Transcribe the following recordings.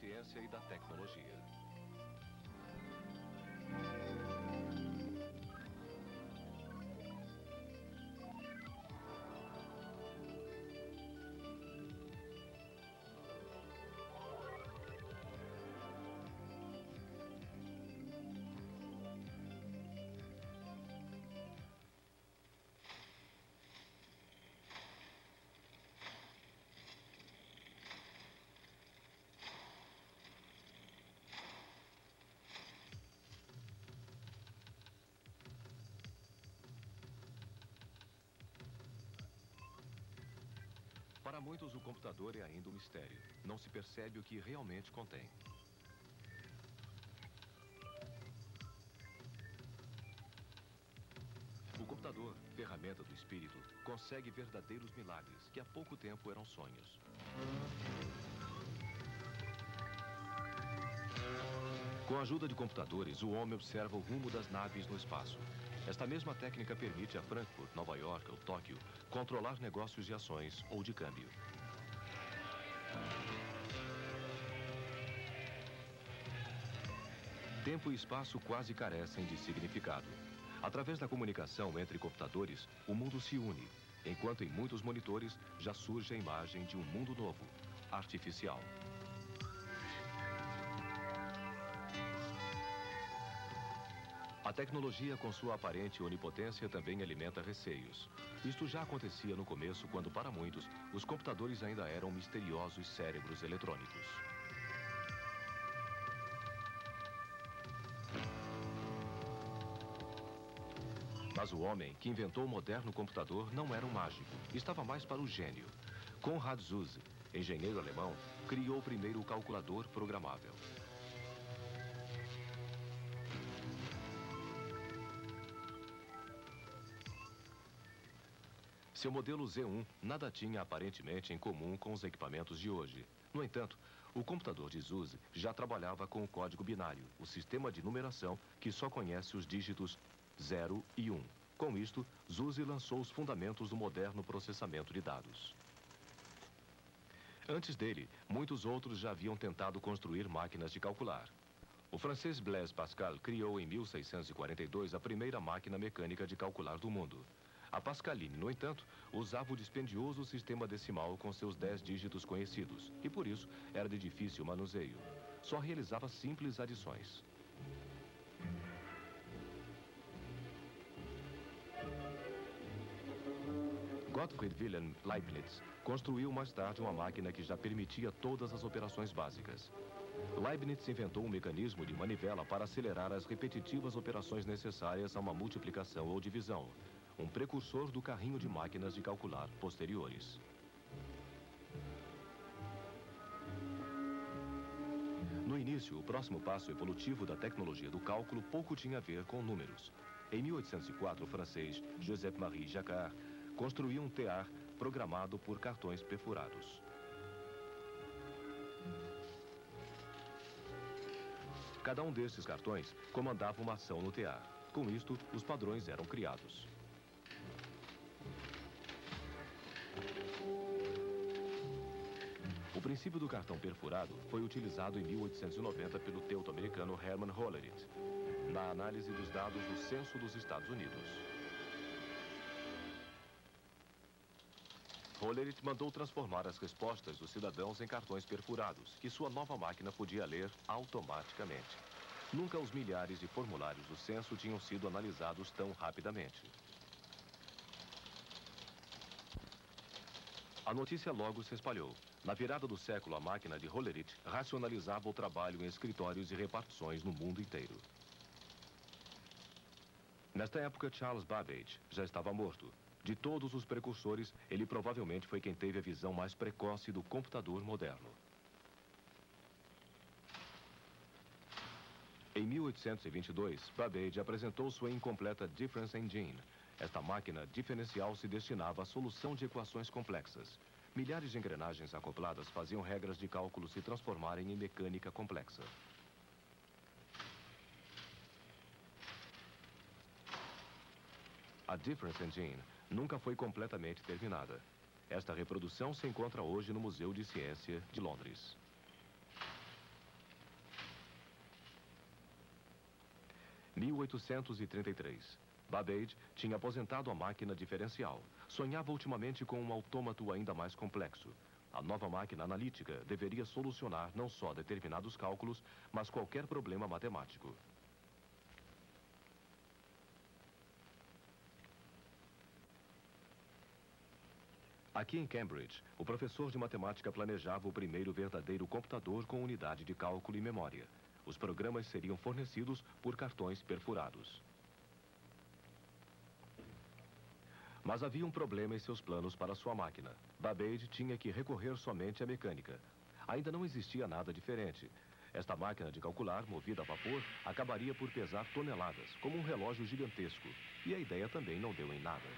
ciência e da tecnologia. Para muitos, o computador é ainda um mistério. Não se percebe o que realmente contém. O computador, ferramenta do espírito, consegue verdadeiros milagres que há pouco tempo eram sonhos. Com a ajuda de computadores, o homem observa o rumo das naves no espaço. Esta mesma técnica permite a Frankfurt, Nova York ou Tóquio controlar negócios de ações ou de câmbio. Tempo e espaço quase carecem de significado. Através da comunicação entre computadores, o mundo se une, enquanto em muitos monitores já surge a imagem de um mundo novo, artificial. A tecnologia, com sua aparente onipotência, também alimenta receios. Isto já acontecia no começo, quando, para muitos, os computadores ainda eram misteriosos cérebros eletrônicos. Mas o homem que inventou o moderno computador não era um mágico, estava mais para o gênio. Konrad Zuse, engenheiro alemão, criou o primeiro calculador programável. Seu modelo Z1 nada tinha aparentemente em comum com os equipamentos de hoje. No entanto, o computador de Zuse já trabalhava com o código binário, o sistema de numeração que só conhece os dígitos 0 e 1. Com isto, Zuse lançou os fundamentos do moderno processamento de dados. Antes dele, muitos outros já haviam tentado construir máquinas de calcular. O francês Blaise Pascal criou em 1642 a primeira máquina mecânica de calcular do mundo. A Pascaline, no entanto, usava o dispendioso sistema decimal com seus 10 dígitos conhecidos e, por isso, era de difícil manuseio. Só realizava simples adições. Gottfried Wilhelm Leibniz construiu mais tarde uma máquina que já permitia todas as operações básicas. Leibniz inventou um mecanismo de manivela para acelerar as repetitivas operações necessárias a uma multiplicação ou divisão, um precursor do carrinho de máquinas de calcular posteriores. No início, o próximo passo evolutivo da tecnologia do cálculo pouco tinha a ver com números. Em 1804, o francês Joseph-Marie Jacquard construiu um tear programado por cartões perfurados. Cada um desses cartões comandava uma ação no tear. Com isto, os padrões eram criados. O princípio do cartão perfurado foi utilizado em 1890 pelo teuto-americano Herman Hollerith, na análise dos dados do Censo dos Estados Unidos. Hollerith mandou transformar as respostas dos cidadãos em cartões perfurados, que sua nova máquina podia ler automaticamente. Nunca os milhares de formulários do censo tinham sido analisados tão rapidamente. A notícia logo se espalhou. Na virada do século, a máquina de Hollerith racionalizava o trabalho em escritórios e repartições no mundo inteiro. Nesta época, Charles Babbage já estava morto. De todos os precursores, ele provavelmente foi quem teve a visão mais precoce do computador moderno. Em 1822, Babbage apresentou sua incompleta Difference Engine. Esta máquina diferencial se destinava à solução de equações complexas. Milhares de engrenagens acopladas faziam regras de cálculo se transformarem em mecânica complexa. A Difference Engine nunca foi completamente terminada. Esta reprodução se encontra hoje no Museu de Ciência de Londres. 1833. Babbage tinha aposentado a máquina diferencial. Sonhava ultimamente com um autômato ainda mais complexo. A nova máquina analítica deveria solucionar não só determinados cálculos, mas qualquer problema matemático. Aqui em Cambridge, o professor de matemática planejava o primeiro verdadeiro computador com unidade de cálculo e memória. Os programas seriam fornecidos por cartões perfurados. Mas havia um problema em seus planos para sua máquina. Babbage tinha que recorrer somente à mecânica. Ainda não existia nada diferente. Esta máquina de calcular, movida a vapor, acabaria por pesar toneladas, como um relógio gigantesco. E a ideia também não deu em nada.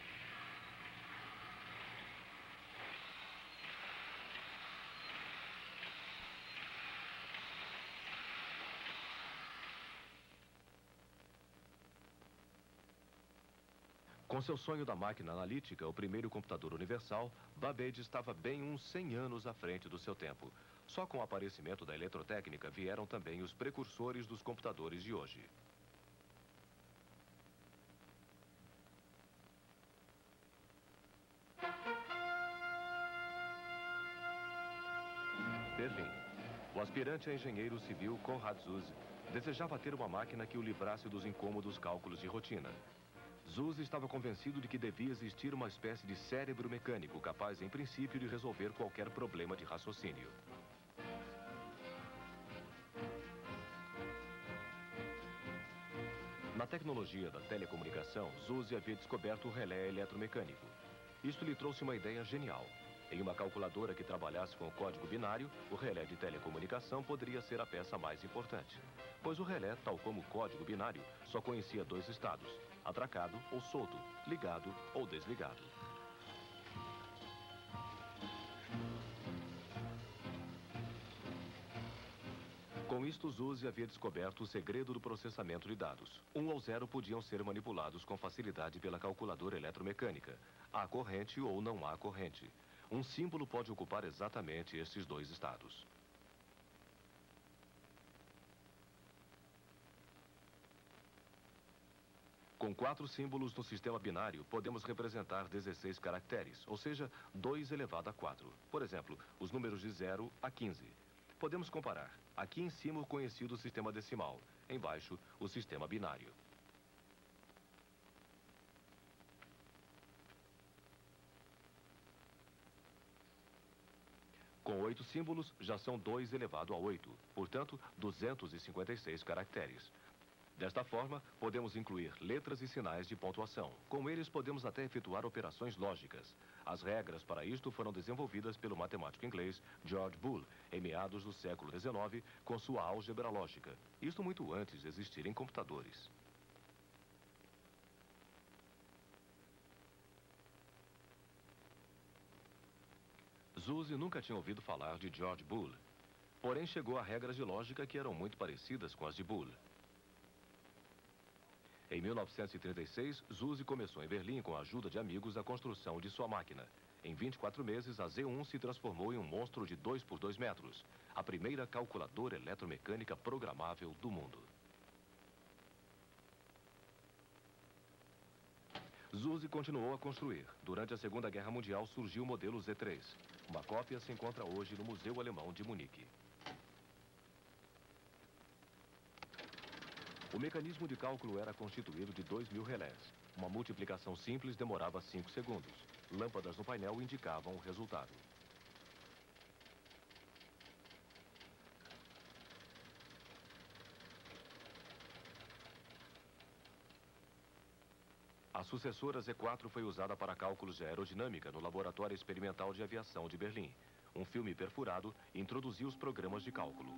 Com seu sonho da máquina analítica, o primeiro computador universal, Babbage estava bem uns 100 anos à frente do seu tempo. Só com o aparecimento da eletrotécnica vieram também os precursores dos computadores de hoje. Berlim. O aspirante a engenheiro civil Konrad Zuse desejava ter uma máquina que o livrasse dos incômodos cálculos de rotina. Zuse estava convencido de que devia existir uma espécie de cérebro mecânico capaz, em princípio, de resolver qualquer problema de raciocínio. Na tecnologia da telecomunicação, Zuse havia descoberto o relé eletromecânico. Isto lhe trouxe uma ideia genial. Em uma calculadora que trabalhasse com o código binário, o relé de telecomunicação poderia ser a peça mais importante. Pois o relé, tal como o código binário, só conhecia dois estados: atracado ou solto, ligado ou desligado. Com isto, Zuse havia descoberto o segredo do processamento de dados. 1 ou 0 podiam ser manipulados com facilidade pela calculadora eletromecânica. Há corrente ou não há corrente. Um símbolo pode ocupar exatamente esses dois estados. Com 4 símbolos no sistema binário, podemos representar 16 caracteres, ou seja, 2 elevado a 4. Por exemplo, os números de 0 a 15. Podemos comparar. Aqui em cima o conhecido sistema decimal, embaixo o sistema binário. Com 8 símbolos, já são 2 elevado a 8, portanto, 256 caracteres. Desta forma, podemos incluir letras e sinais de pontuação. Com eles, podemos até efetuar operações lógicas. As regras para isto foram desenvolvidas pelo matemático inglês George Boole, em meados do século XIX, com sua álgebra lógica. Isto muito antes de existirem computadores. Zuse nunca tinha ouvido falar de George Boole. Porém, chegou a regras de lógica que eram muito parecidas com as de Boole. Em 1936, Zuse começou em Berlim, com a ajuda de amigos, a construção de sua máquina. Em 24 meses, a Z1 se transformou em um monstro de 2 por 2 metros, a primeira calculadora eletromecânica programável do mundo. Zuse continuou a construir. Durante a Segunda Guerra Mundial surgiu o modelo Z3. Uma cópia se encontra hoje no Museu Alemão de Munique. O mecanismo de cálculo era constituído de 2.000 relés. Uma multiplicação simples demorava 5 segundos. Lâmpadas no painel indicavam o resultado. A sucessora Z4 foi usada para cálculos de aerodinâmica no Laboratório Experimental de Aviação de Berlim. Um filme perfurado introduziu os programas de cálculo.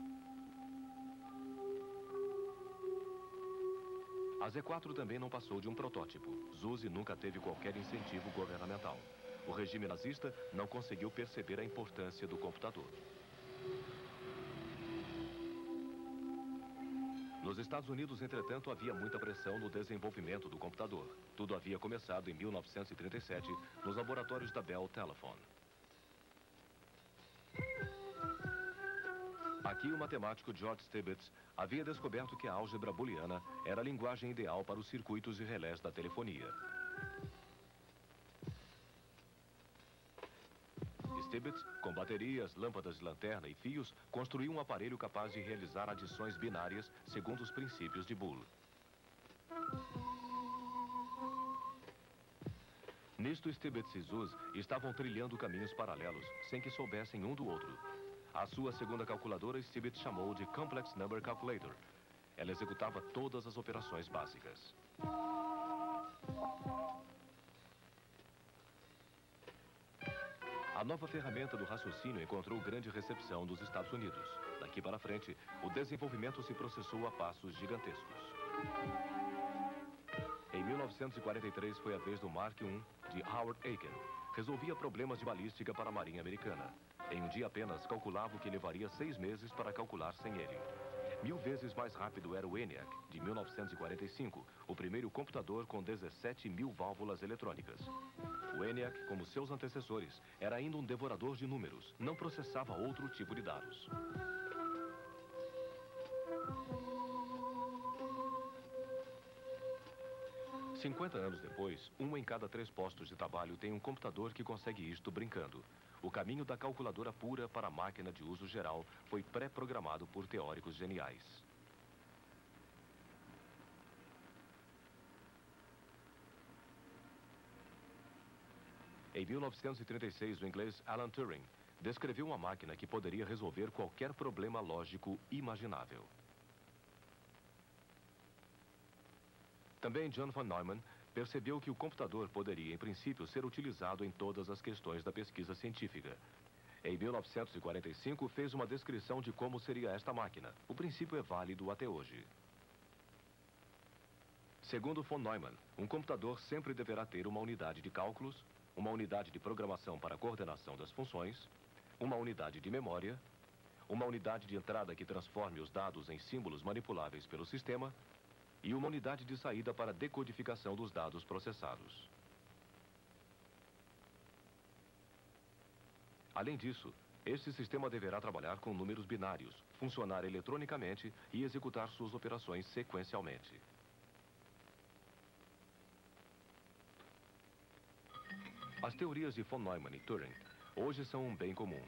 A Z4 também não passou de um protótipo. Zuse nunca teve qualquer incentivo governamental. O regime nazista não conseguiu perceber a importância do computador. Nos Estados Unidos, entretanto, havia muita pressão no desenvolvimento do computador. Tudo havia começado em 1937, nos laboratórios da Bell Telephone. Aqui, o matemático George Stibitz havia descoberto que a álgebra booleana era a linguagem ideal para os circuitos e relés da telefonia. Stibitz, com baterias, lâmpadas de lanterna e fios, construiu um aparelho capaz de realizar adições binárias segundo os princípios de Boole. Nisto, Stibitz e Zuse estavam trilhando caminhos paralelos, sem que soubessem um do outro. A sua segunda calculadora, Stibitz chamou de Complex Number Calculator. Ela executava todas as operações básicas. A nova ferramenta do raciocínio encontrou grande recepção dos Estados Unidos. Daqui para frente, o desenvolvimento se processou a passos gigantescos. Em 1943 foi a vez do Mark I de Howard Aiken. Resolvia problemas de balística para a Marinha Americana. Em um dia apenas, calculava o que levaria 6 meses para calcular sem ele. 1000 vezes mais rápido era o ENIAC, de 1945, o primeiro computador com 17.000 válvulas eletrônicas. O ENIAC, como seus antecessores, era ainda um devorador de números, não processava outro tipo de dados. "50 anos depois, 1 em cada 3 postos de trabalho tem um computador que consegue isto brincando. O caminho da calculadora pura para a máquina de uso geral foi pré-programado por teóricos geniais. Em 1936, o inglês Alan Turing descreveu uma máquina que poderia resolver qualquer problema lógico imaginável. Também John von Neumann percebeu que o computador poderia, em princípio, ser utilizado em todas as questões da pesquisa científica. Em 1945, fez uma descrição de como seria esta máquina. O princípio é válido até hoje. Segundo von Neumann, um computador sempre deverá ter uma unidade de cálculos, uma unidade de programação para a coordenação das funções, uma unidade de memória, uma unidade de entrada que transforme os dados em símbolos manipuláveis pelo sistema e uma unidade de saída para a decodificação dos dados processados. Além disso, este sistema deverá trabalhar com números binários, funcionar eletronicamente e executar suas operações sequencialmente. As teorias de von Neumann e Turing hoje são um bem comum.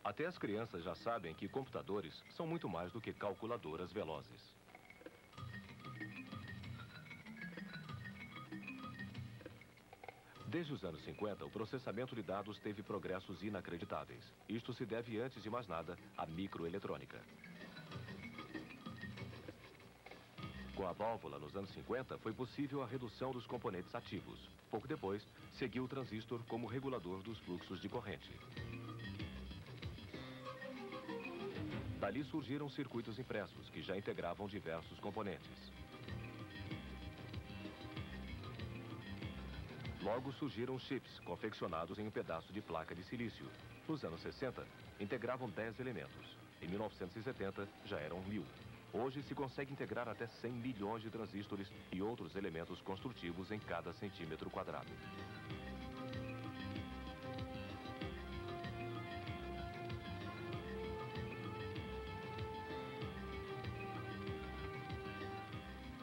Até as crianças já sabem que computadores são muito mais do que calculadoras velozes. Desde os anos 50, o processamento de dados teve progressos inacreditáveis. Isto se deve, antes de mais nada, à microeletrônica. Com a válvula, nos anos 50, foi possível a redução dos componentes ativos. Pouco depois, seguiu o transistor como regulador dos fluxos de corrente. Dali surgiram circuitos impressos, que já integravam diversos componentes. Logo surgiram chips, confeccionados em um pedaço de placa de silício. Nos anos 60, integravam 10 elementos. Em 1970, já eram 1000. Hoje se consegue integrar até 100 milhões de transistores e outros elementos construtivos em cada centímetro quadrado.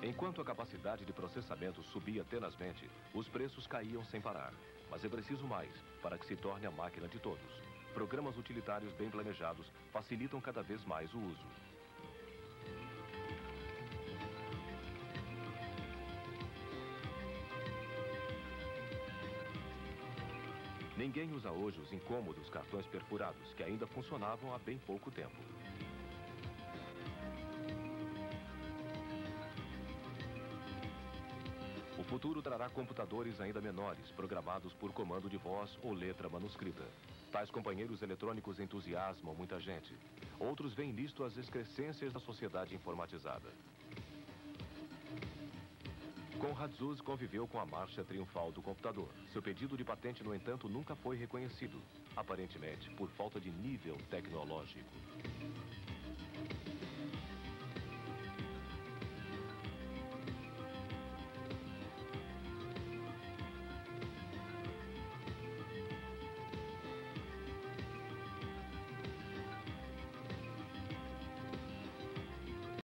Enquanto a capacidade de processamento subia tenazmente, os preços caíam sem parar. Mas é preciso mais para que se torne a máquina de todos. Programas utilitários bem planejados facilitam cada vez mais o uso. Ninguém usa hoje os incômodos cartões perfurados, que ainda funcionavam há bem pouco tempo. O futuro trará computadores ainda menores, programados por comando de voz ou letra manuscrita. Tais companheiros eletrônicos entusiasmam muita gente. Outros veem nisto as excrescências da sociedade informatizada. Konrad Zuse conviveu com a marcha triunfal do computador. Seu pedido de patente, no entanto, nunca foi reconhecido, aparentemente por falta de nível tecnológico.